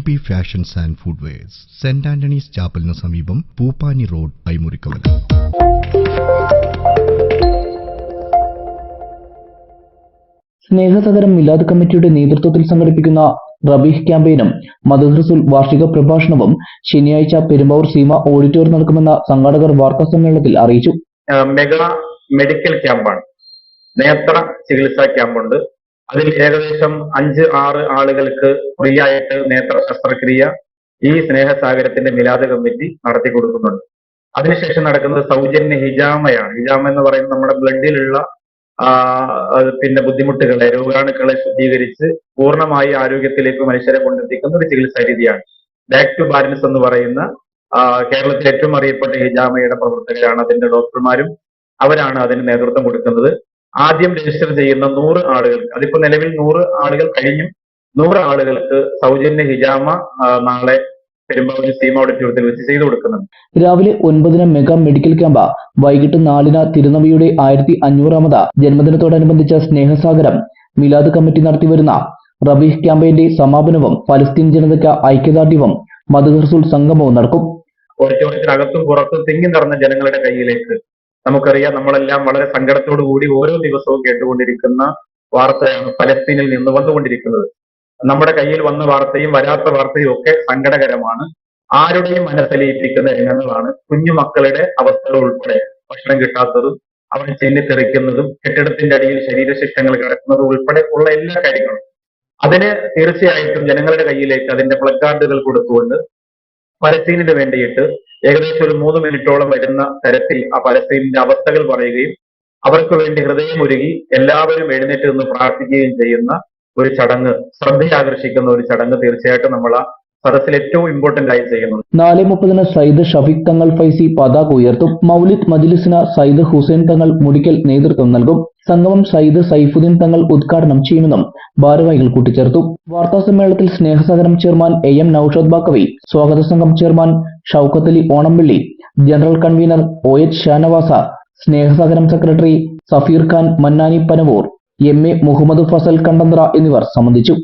P Fashions and Footwears, St. Anthony's ചാപ്പലിന് സമീപം Pooppani road ഐമുറിക്കവല. സ്നേഹസഹരം Milad കമ്മിറ്റിയുടെ നേതൃത്വത്തിൽ സംഘടിപ്പിക്കുന്ന റബീഹ് ക്യാമ്പയിനും മദ്റസത്തുൽ വാർഷിക പ്രഭാഷണവും ശനിയാഴ്ച പെരുമ്പാവൂർ സീമ ഓഡിറ്റോറിയം നടക്കുമെന്ന് സംഘാടകർ വാർത്താസമ്മേളനത്തിൽ അറിയിച്ചു. മെഗാ മെഡിക്കൽ ക്യാമ്പാണ്, നേത്ര ചികിത്സാ ക്യാമ്പുണ്ട്. അതിൽ ഏകദേശം 5-6 ആളുകൾക്ക് ഫ്രീ ആയിട്ട് നേത്ര ശസ്ത്രക്രിയ ഈ സ്നേഹസാഗരത്തിന്റെ മിലാദ് കമ്മിറ്റി നടത്തി കൊടുക്കുന്നുണ്ട്. അതിനുശേഷം നടക്കുന്നത് സൗജന്യ ഹിജാമയാണ്. ഹിജാമ എന്ന് പറയുന്നത് നമ്മുടെ ബ്ലഡിലുള്ള ബുദ്ധിമുട്ടുകളെ, രോഗാണുക്കളെ ശുദ്ധീകരിച്ച് പൂർണ്ണമായി ആരോഗ്യത്തിലേക്ക് മനുഷ്യരെ കൊണ്ടെത്തിക്കുന്ന ഒരു ചികിത്സാ രീതിയാണ്. ബാക്ക് ടു ബാലൻസ് എന്ന് പറയുന്ന കേരളത്തിലെ ഏറ്റവും അറിയപ്പെട്ട ഹിജാമയുടെ പ്രവർത്തകരാണ് അതിന്റെ ഡോക്ടർമാരും. അവരാണ് അതിന് നേതൃത്വം കൊടുക്കുന്നത്. ആദ്യം രജിസ്റ്റർ ചെയ്യുന്ന 100 ആളുകൾക്ക്, അതിപ്പോ നിലവിൽ 100 ആളുകൾ കഴിഞ്ഞു, 100 ആളുകൾക്ക് സൗജന്യ ഹിജാമ നാളെ പെരുമ്പാവൂർ സീമ ഓഡിറ്റോറിയത്തിൽ വെച്ച് ചെയ്തു കൊടുക്കുന്നുണ്ട്. രാവിലെ 9 മെഗാ മെഡിക്കൽ ക്യാമ്പ്, വൈകിട്ട് 4 തിരുനബിയുടെ 1500ാമത് ജന്മദിനത്തോടനുബന്ധിച്ച സ്നേഹസാഗരം മിലാദ് കമ്മിറ്റി നടത്തിവരുന്ന റബീഹ് ക്യാമ്പയിന്റെ സമാപനവും പലസ്തീൻ ജനതയ്ക്ക് ഐക്യദാർഢ്യവും മദ്റസത്തുൽ സംഗമവും നടക്കും. ഓഡിറ്റോറിയത്തിനകത്തും പുറത്തും തിങ്ങി നിറഞ്ഞ ജനങ്ങളുടെ കയ്യിലേക്ക്, നമുക്കറിയാം, നമ്മളെല്ലാം വളരെ സങ്കടത്തോടു കൂടി ഓരോ ദിവസവും കേട്ടുകൊണ്ടിരിക്കുന്ന വാർത്തയാണ് പലസ്തീനിൽ നിന്ന് വന്നുകൊണ്ടിരിക്കുന്നത്. നമ്മുടെ കയ്യിൽ വന്ന വാർത്തയും വരാത്ത വാർത്തയും ഒക്കെ സങ്കടകരമാണ്. ആരുടെയും മനസ്സലിയിപ്പിക്കുന്ന രംഗങ്ങളാണ്. കുഞ്ഞുമക്കളുടെ അവസ്ഥകൾ ഉൾപ്പെടെ, ഭക്ഷണം കിട്ടാത്തതും അവർ ചെന്നിത്തെറിക്കുന്നതും കെട്ടിടത്തിന്റെ അടിയിൽ ശരീരശിഷ്ടങ്ങൾ കിടക്കുന്നതും ഉൾപ്പെടെ ഉള്ള എല്ലാ കാര്യങ്ങളും, അതിന് തീർച്ചയായിട്ടും ജനങ്ങളുടെ കയ്യിലേക്ക് അതിന്റെ പ്ലക്കാർഡുകൾ കൊടുത്തുകൊണ്ട് പലസ്തീനിന് വേണ്ടിയിട്ട് ഏകദേശം ഒരു 3 മിനിറ്റോളം വരുന്ന തരത്തിൽ ആ പലസ്തീനിന്റെ അവസ്ഥകൾ പറയുകയും അവർക്ക് വേണ്ടി ഹൃദയമുരുകി എല്ലാവരും എഴുന്നേറ്റ് നിന്ന് പ്രാർത്ഥിക്കുകയും ചെയ്യുന്ന ഒരു ചടങ്ങ്, ശ്രദ്ധയാകർഷിക്കുന്ന ഒരു ചടങ്ങ് തീർച്ചയായിട്ടും നമ്മൾ ആ സദസ്സിൽ ഏറ്റവും ഇമ്പോർട്ടന്റ് ആയി ചെയ്യുന്നുണ്ട്. 4:30 സയ്യിദ് ഷഫീഖ് തങ്ങൾ ഫൈസി പതാക ഉയർത്തും. മൗലിദ് മജ്ലിസിന് സയ്യിദ് ഹുസൈൻ തങ്ങൾ മുടിക്കൽ നേതൃത്വം നൽകും. സംഗമം സയ്യിദ് സൈഫുദ്ദീൻ തങ്ങൾ ഉദ്ഘാടനം ചെയ്യുമെന്നും ഭാരവാഹികൾ കൂട്ടിച്ചേർത്തു. വാർത്താസമ്മേളനത്തിൽ സ്നേഹസാഗരം ചെയർമാൻ AM നൌഷാദ് ബാക്കവി, സ്വാഗത സംഘം chairman Shoukath Ali Onampilly, general convener OH Shanavas, Snehasagaram secretary Safeer Khan Mannani Panavoor, MA Muhammad Fasal Kandanthara എന്നിവർ സംബന്ധിച്ചു.